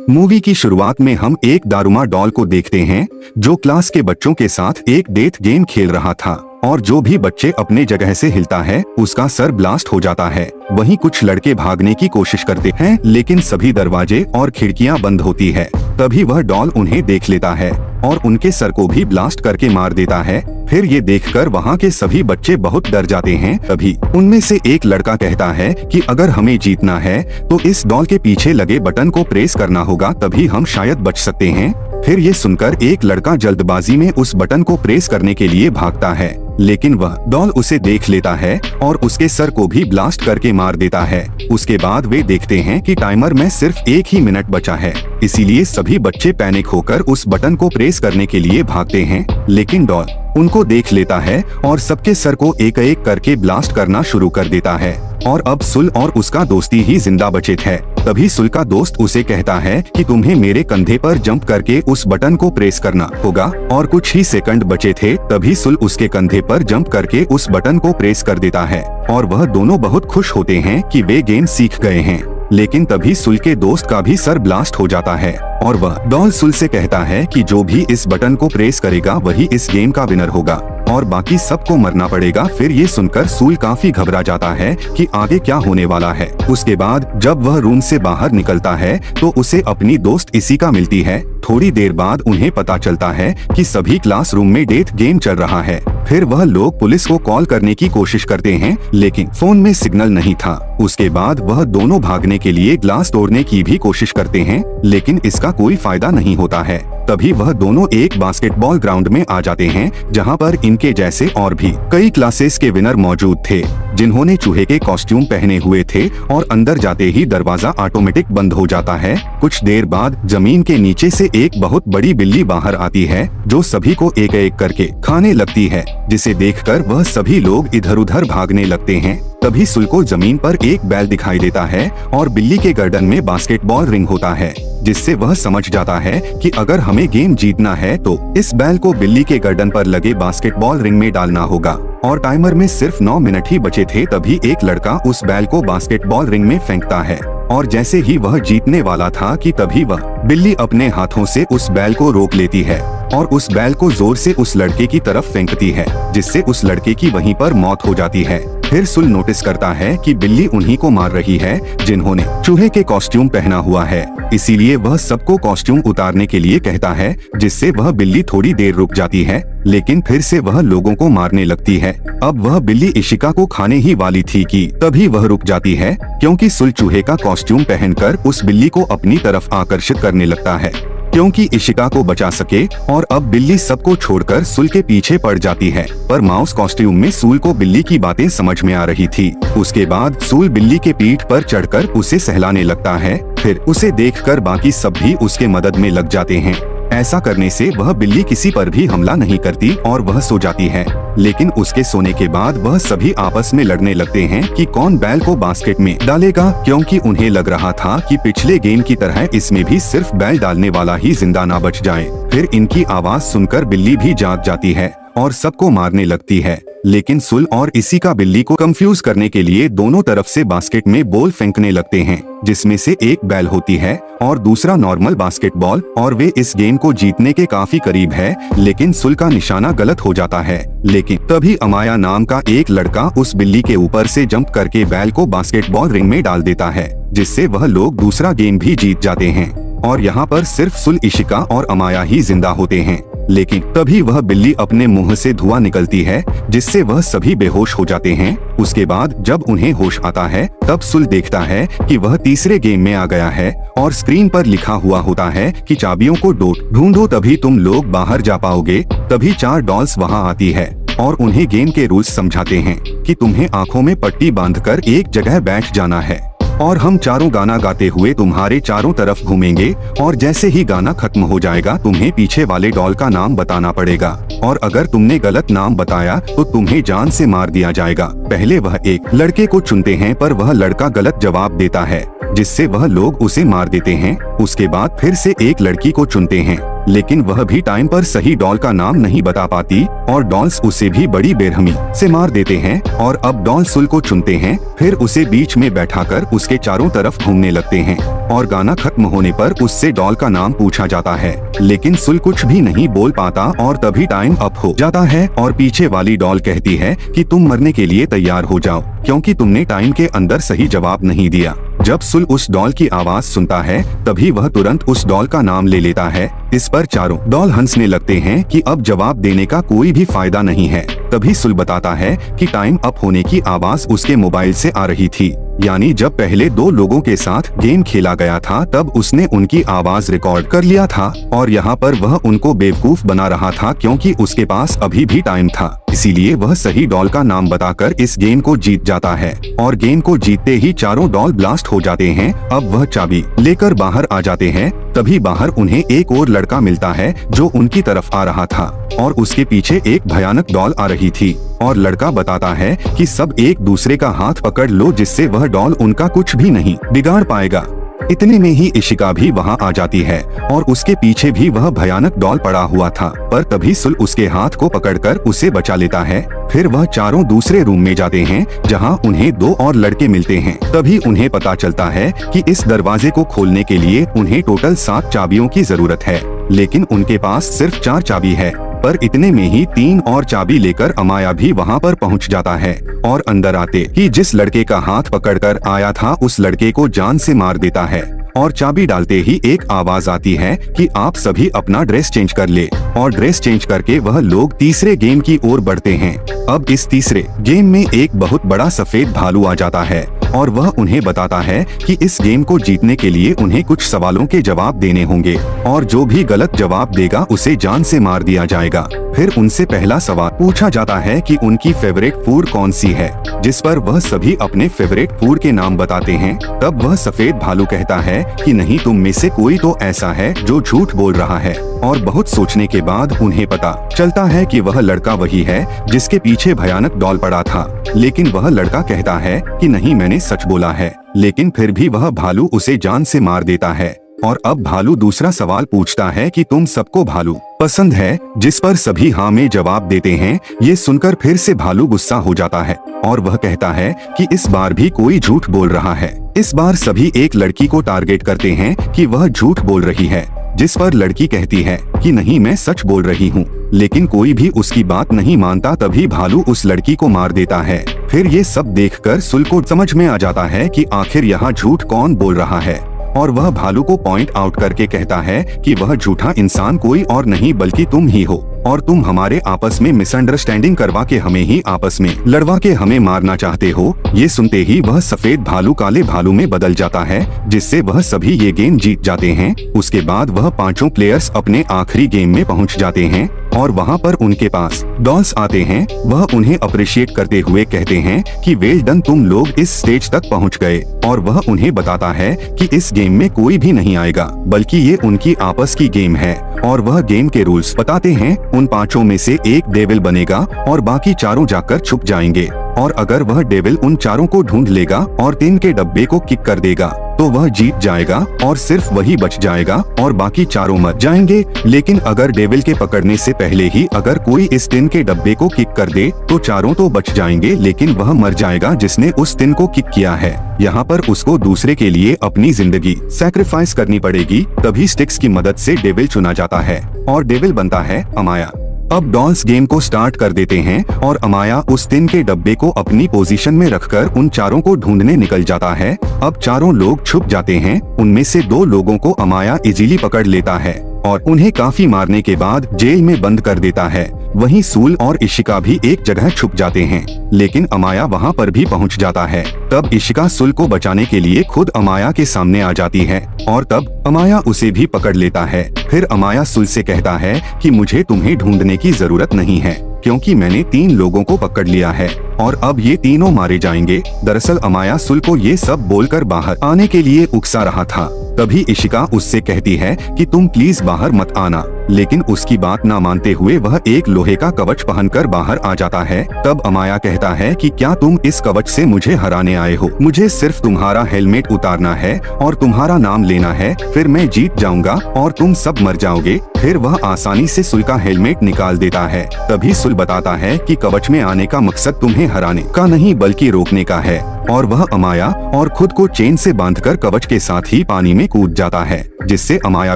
Movie की शुरुआत में हम एक दारुमा डॉल को देखते हैं जो क्लास के बच्चों के साथ एक डेथ गेम खेल रहा था और जो भी बच्चे अपने जगह से हिलता है उसका सर ब्लास्ट हो जाता है। वहीं कुछ लड़के भागने की कोशिश करते हैं लेकिन सभी दरवाजे और खिड़कियां बंद होती है। तभी वह डॉल उन्हें देख लेता है और उनके सर को भी ब्लास्ट करके मार देता है। फिर ये देखकर वहाँ के सभी बच्चे बहुत डर जाते हैं। तभी उनमें से एक लड़का कहता है कि अगर हमें जीतना है तो इस डॉल के पीछे लगे बटन को प्रेस करना होगा, तभी हम शायद बच सकते हैं। फिर ये सुनकर एक लड़का जल्दबाजी में उस बटन को प्रेस करने के लिए भागता है, लेकिन वह डॉल उसे देख लेता है और उसके सर को भी ब्लास्ट करके मार देता है। उसके बाद वे देखते हैं कि टाइमर में सिर्फ 1 ही मिनट बचा है, इसीलिए सभी बच्चे पैनिक होकर उस बटन को प्रेस करने के लिए भागते हैं, लेकिन डॉल उनको देख लेता है और सबके सर को एक एक करके ब्लास्ट करना शुरू कर देता है। और अब सुल और उसका दोस्ती ही जिंदा बचे थे। तभी सुल का दोस्त उसे कहता है कि तुम्हें मेरे कंधे पर जंप करके उस बटन को प्रेस करना होगा, और कुछ ही सेकंड बचे थे। तभी सुल उसके कंधे पर जंप करके उस बटन को प्रेस कर देता है और वह दोनों बहुत खुश होते हैं कि वे गेम सीख गए हैं। लेकिन तभी सुल के दोस्त का भी सर ब्लास्ट हो जाता है और वह डॉल सुल से कहता है कि जो भी इस बटन को प्रेस करेगा वही इस गेम का विनर होगा और बाकी सबको मरना पड़ेगा। फिर ये सुनकर सुल काफी घबरा जाता है कि आगे क्या होने वाला है। उसके बाद जब वह रूम से बाहर निकलता है तो उसे अपनी दोस्त इशिका मिलती है। थोड़ी देर बाद उन्हें पता चलता है कि सभी क्लासरूम में डेथ गेम चल रहा है। फिर वह लोग पुलिस को कॉल करने की कोशिश करते हैं लेकिन फोन में सिग्नल नहीं था। उसके बाद वह दोनों भागने के लिए ग्लास तोड़ने की भी कोशिश करते हैं लेकिन इसका कोई फायदा नहीं होता है। तभी वह दोनों एक बास्केटबॉल ग्राउंड में आ जाते हैं जहां पर इनके जैसे और भी कई क्लासेस के विनर मौजूद थे जिन्होंने चूहे के कॉस्ट्यूम पहने हुए थे, और अंदर जाते ही दरवाजा ऑटोमेटिक बंद हो जाता है। कुछ देर बाद जमीन के नीचे से एक बहुत बड़ी बिल्ली बाहर आती है जो सभी को एक एक करके खाने लगती है, जिसे देखकर वह सभी लोग इधर उधर भागने लगते हैं। तभी सुल को जमीन पर एक बैल दिखाई देता है और बिल्ली के गर्दन में बास्केटबॉल रिंग होता है, जिससे वह समझ जाता है कि अगर हमें गेम जीतना है तो इस बैल को बिल्ली के गर्दन पर लगे बास्केटबॉल रिंग में डालना होगा। और टाइमर में सिर्फ 9 मिनट ही बचे थे। तभी एक लड़का उस बैल को बास्केटबॉल रिंग में फेंकता है और जैसे ही वह जीतने वाला था कि तभी वह बिल्ली अपने हाथों से उस बैल को रोक लेती है और उस बैल को जोर से उस लड़के की तरफ फेंकती है, जिससे उस लड़के की वहीं पर मौत हो जाती है। फिर सुल नोटिस करता है कि बिल्ली उन्हीं को मार रही है जिन्होंने चूहे के कॉस्ट्यूम पहना हुआ है, इसीलिए वह सबको कॉस्ट्यूम उतारने के लिए कहता है, जिससे वह बिल्ली थोड़ी देर रुक जाती है लेकिन फिर से वह लोगों को मारने लगती है। अब वह बिल्ली इशिका को खाने ही वाली थी कि तभी वह रुक जाती है क्योंकि सुल चूहे का कॉस्ट्यूम पहनकर उस बिल्ली को अपनी तरफ आकर्षित करने लगता है क्योंकि इशिका को बचा सके, और अब बिल्ली सबको छोड़कर सुल के पीछे पड़ जाती है। पर माउस कॉस्ट्यूम में सुल को बिल्ली की बातें समझ में आ रही थी। उसके बाद सुल बिल्ली के पीठ पर चढ़कर उसे सहलाने लगता है। फिर उसे देखकर बाकी सब भी उसके मदद में लग जाते हैं। ऐसा करने से वह बिल्ली किसी पर भी हमला नहीं करती और वह सो जाती है। लेकिन उसके सोने के बाद वह सभी आपस में लड़ने लगते हैं कि कौन बैल को बास्केट में डालेगा, क्योंकि उन्हें लग रहा था कि पिछले गेम की तरह इसमें भी सिर्फ बैल डालने वाला ही जिंदा ना बच जाए। फिर इनकी आवाज सुनकर बिल्ली भी जाग जाती है और सबको मारने लगती है। लेकिन सुल और इशिका बिल्ली को कंफ्यूज करने के लिए दोनों तरफ से बास्केट में बॉल फेंकने लगते हैं, जिसमें से एक बैल होती है और दूसरा नॉर्मल बास्केटबॉल, और वे इस गेम को जीतने के काफी करीब है। लेकिन सुल का निशाना गलत हो जाता है। लेकिन तभी अमाया नाम का एक लड़का उस बिल्ली के ऊपर से जंप करके बैल को बास्केटबॉल रिंग में डाल देता है, जिससे वह लोग दूसरा गेम भी जीत जाते हैं। और यहाँ पर सिर्फ सुल, इशिका और अमाया ही जिंदा होते हैं। लेकिन तभी वह बिल्ली अपने मुंह से धुआं निकलती है, जिससे वह सभी बेहोश हो जाते हैं। उसके बाद जब उन्हें होश आता है तब सुल देखता है कि वह तीसरे गेम में आ गया है और स्क्रीन पर लिखा हुआ होता है कि चाबियों को ढूंढो तभी तुम लोग बाहर जा पाओगे। तभी 4 डॉल्स वहां आती है और उन्हें गेम के रूल्स समझाते हैं कि तुम्हें आंखों में पट्टी बांधकर एक जगह बैठ जाना है और हम चारों गाना गाते हुए तुम्हारे चारों तरफ घूमेंगे, और जैसे ही गाना खत्म हो जाएगा तुम्हें पीछे वाले डॉल का नाम बताना पड़ेगा, और अगर तुमने गलत नाम बताया तो तुम्हें जान से मार दिया जाएगा। पहले वह एक लड़के को चुनते हैं पर वह लड़का गलत जवाब देता है, जिससे वह लोग उसे मार देते हैं। उसके बाद फिर से एक लड़की को चुनते हैं लेकिन वह भी टाइम पर सही डॉल का नाम नहीं बता पाती और डॉल्स उसे भी बड़ी बेरहमी से मार देते हैं। और अब डॉल सुल को चुनते हैं, फिर उसे बीच में बैठाकर उसके चारों तरफ घूमने लगते हैं और गाना खत्म होने पर उससे डॉल का नाम पूछा जाता है, लेकिन सुल कुछ भी नहीं बोल पाता और तभी टाइम अप हो जाता है और पीछे वाली डॉल कहती है कि तुम मरने के लिए तैयार हो जाओ क्योंकि तुमने टाइम के अंदर सही जवाब नहीं दिया। जब सुल उस डॉल की आवाज सुनता है तभी वह तुरंत उस डॉल का नाम ले लेता है। इस पर चारों डॉल हंसने लगते हैं कि अब जवाब देने का कोई भी फायदा नहीं है। तभी सुल बताता है कि टाइम अप होने की आवाज उसके मोबाइल से आ रही थी, यानी जब पहले 2 लोगों के साथ गेम खेला गया था तब उसने उनकी आवाज रिकॉर्ड कर लिया था और यहाँ पर वह उनको बेवकूफ बना रहा था क्योंकि उसके पास अभी भी टाइम था। इसीलिए वह सही डॉल का नाम बताकर इस गेम को जीत जाता है और गेम को जीतते ही चारों डॉल ब्लास्ट हो जाते हैं। अब वह चाबी लेकर बाहर आ जाते हैं, तभी बाहर उन्हें एक और लड़का मिलता है जो उनकी तरफ आ रहा था और उसके पीछे एक भयानक डॉल आ रही थी और लड़का बताता है कि सब एक दूसरे का हाथ पकड़ लो जिससे वह डॉल उनका कुछ भी नहीं बिगाड़ पाएगा। इतने में ही इशिका भी वहां आ जाती है और उसके पीछे भी वह भयानक डॉल पड़ा हुआ था, पर तभी सुल उसके हाथ को पकड़कर उसे बचा लेता है। फिर वह चारों दूसरे रूम में जाते हैं जहां उन्हें 2 और लड़के मिलते हैं। तभी उन्हें पता चलता है कि इस दरवाजे को खोलने के लिए उन्हें टोटल 7 चाबियों की जरूरत है, लेकिन उनके पास सिर्फ 4 चाबी है। पर इतने में ही 3 और चाबी लेकर अमाया भी वहां पर पहुंच जाता है और अंदर आते ही जिस लड़के का हाथ पकड़कर आया था उस लड़के को जान से मार देता है और चाबी डालते ही एक आवाज आती है कि आप सभी अपना ड्रेस चेंज कर ले और ड्रेस चेंज करके वह लोग तीसरे गेम की ओर बढ़ते हैं। अब इस तीसरे गेम में एक बहुत बड़ा सफेद भालू आ जाता है और वह उन्हें बताता है कि इस गेम को जीतने के लिए उन्हें कुछ सवालों के जवाब देने होंगे और जो भी गलत जवाब देगा उसे जान से मार दिया जाएगा। फिर उनसे पहला सवाल पूछा जाता है कि उनकी फेवरेट फूड कौन सी है, जिस पर वह सभी अपने फेवरेट फूड के नाम बताते हैं। तब वह सफेद भालू कहता है कि नहीं, तुम में से कोई तो ऐसा है जो झूठ बोल रहा है। और बहुत सोचने के बाद उन्हें पता चलता है कि वह लड़का वही है जिसके पीछे भयानक डॉल पड़ा था, लेकिन वह लड़का कहता है कि नहीं, मैंने सच बोला है। लेकिन फिर भी वह भालू उसे जान से मार देता है। और अब भालू दूसरा सवाल पूछता है कि तुम सबको भालू पसंद है, जिस पर सभी हाँ में जवाब देते हैं। ये सुनकर फिर से भालू गुस्सा हो जाता है और वह कहता है कि इस बार भी कोई झूठ बोल रहा है। इस बार सभी एक लड़की को टारगेट करते हैं कि वह झूठ बोल रही है, जिस पर लड़की कहती है कि नहीं, मैं सच बोल रही हूँ। लेकिन कोई भी उसकी बात नहीं मानता। तभी भालू उस लड़की को मार देता है। फिर ये सब देखकर सुल को समझ में आ जाता है कि आखिर यहाँ झूठ कौन बोल रहा है और वह भालू को पॉइंट आउट करके कहता है कि वह झूठा इंसान कोई और नहीं बल्कि तुम ही हो और तुम हमारे आपस में मिसअंडरस्टैंडिंग करवा के हमें ही आपस में लड़वा के हमें मारना चाहते हो। ये सुनते ही वह सफेद भालू काले भालू में बदल जाता है, जिससे वह सभी ये गेम जीत जाते हैं। उसके बाद वह 5 प्लेयर्स अपने आखिरी गेम में पहुंच जाते हैं और वहां पर उनके पास डॉल्स आते हैं। वह उन्हें अप्रिशिएट करते हुए कहते हैं कि वेल डन, तुम लोग इस स्टेज तक पहुंच गए। और वह उन्हें बताता है कि इस गेम में कोई भी नहीं आएगा, बल्कि ये उनकी आपस की गेम है। और वह गेम के रूल्स बताते हैं। उन 5 में से एक डेविल बनेगा और बाकी 4 जाकर छुप जाएंगे और अगर वह डेविल उन 4 को ढूंढ लेगा और 3 के डब्बे को किक कर देगा तो वह जीत जाएगा और सिर्फ वही बच जाएगा और बाकी 4 मर जाएंगे। लेकिन अगर डेविल के पकड़ने से पहले ही अगर कोई इस 3 के डब्बे को किक कर दे तो 4 तो बच जाएंगे, लेकिन वह मर जाएगा जिसने उस 3 को किक किया है। यहाँ पर उसको दूसरे के लिए अपनी जिंदगी सैक्रिफाइस करनी पड़ेगी। तभी स्टिक्स की मदद से डेविल चुना जाता है और डेविल बनता है अमाया। अब डॉल्स गेम को स्टार्ट कर देते हैं और अमाया उस 3 के डब्बे को अपनी पोजीशन में रखकर उन 4 को ढूंढने निकल जाता है। अब 4 लोग छुप जाते हैं। उनमें से 2 लोगों को अमाया इजीली पकड़ लेता है और उन्हें काफी मारने के बाद जेल में बंद कर देता है। वहीं सूल और इशिका भी एक जगह छुप जाते हैं, लेकिन अमाया वहां पर भी पहुंच जाता है। तब इशिका सुल को बचाने के लिए खुद अमाया के सामने आ जाती है और तब अमाया उसे भी पकड़ लेता है। फिर अमाया सुल से कहता है कि मुझे तुम्हें ढूंढने की जरूरत नहीं है, क्योंकि मैंने 3 लोगों को पकड़ लिया है और अब ये तीनों मारे जाएंगे। दरअसल अमाया सुल को ये सब बोलकर बाहर आने के लिए उकसा रहा था। तभी इशिका उससे कहती है कि तुम प्लीज बाहर मत आना, लेकिन उसकी बात ना मानते हुए वह एक लोहे का कवच पहनकर बाहर आ जाता है। तब अमाया कहता है कि क्या तुम इस कवच से मुझे हराने आए हो? मुझे सिर्फ तुम्हारा हेलमेट उतारना है और तुम्हारा नाम लेना है, फिर मैं जीत जाऊंगा और तुम सब मर जाओगे। फिर वह आसानी से सुल का हेलमेट निकाल देता है। तभी सुल बताता है कि कवच में आने का मकसद तुम्हें हराने का नहीं बल्कि रोकने का है, और वह अमाया और खुद को चेन से बांधकर कवच के साथ ही पानी में कूद जाता है, जिससे अमाया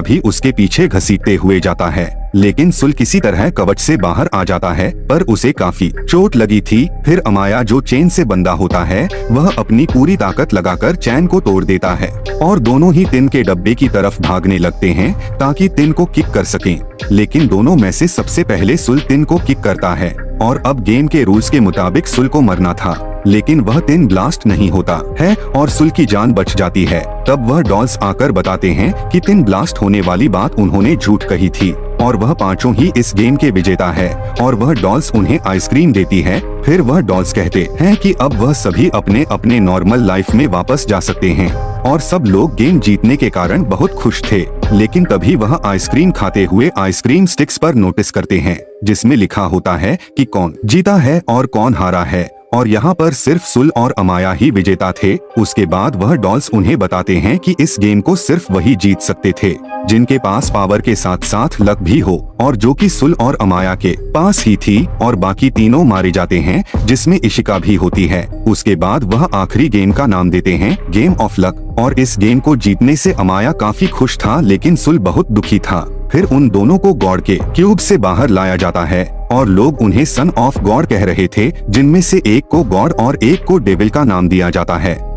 भी उसके पीछे घसीटते हुए जाता है। लेकिन सुल किसी तरह कवच से बाहर आ जाता है, पर उसे काफी चोट लगी थी। फिर अमाया जो चेन से बंधा होता है वह अपनी पूरी ताकत लगाकर चैन को तोड़ देता है और दोनों ही टिन के डब्बे की तरफ भागने लगते हैं ताकि टिन को किक कर सकें। लेकिन दोनों में से सबसे पहले सुल टिन को किक करता है और अब गेम के रूल्स के मुताबिक सुल को मरना था, लेकिन वह टिन ब्लास्ट नहीं होता है और सुल की जान बच जाती है। तब वह डॉल्स आकर बताते हैं कि टिन ब्लास्ट होने वाली बात उन्होंने झूठ कही थी और वह पांचों ही इस गेम के विजेता है, और वह डॉल्स उन्हें आइसक्रीम देती है। फिर वह डॉल्स कहते हैं कि अब वह सभी अपने अपने नॉर्मल लाइफ में वापस जा सकते हैं, और सब लोग गेम जीतने के कारण बहुत खुश थे। लेकिन तभी वह आइसक्रीम खाते हुए आइसक्रीम स्टिक्स पर नोटिस करते हैं जिसमें लिखा होता है कि कौन जीता है और कौन हारा है, और यहाँ पर सिर्फ सुल और अमाया ही विजेता थे। उसके बाद वह डॉल्स उन्हें बताते हैं कि इस गेम को सिर्फ वही जीत सकते थे जिनके पास पावर के साथ साथ लक भी हो, और जो कि सुल और अमाया के पास ही थी, और बाकी तीनों मारे जाते हैं जिसमें इशिका भी होती है। उसके बाद वह आखिरी गेम का नाम देते हैं गेम ऑफ लक, और इस गेम को जीतने से अमाया काफी खुश था लेकिन सुल बहुत दुखी था। फिर उन दोनों को गॉड के क्यूब से बाहर लाया जाता है और लोग उन्हें सन ऑफ गॉड कह रहे थे, जिनमें से एक को गॉड और एक को डेविल का नाम दिया जाता है।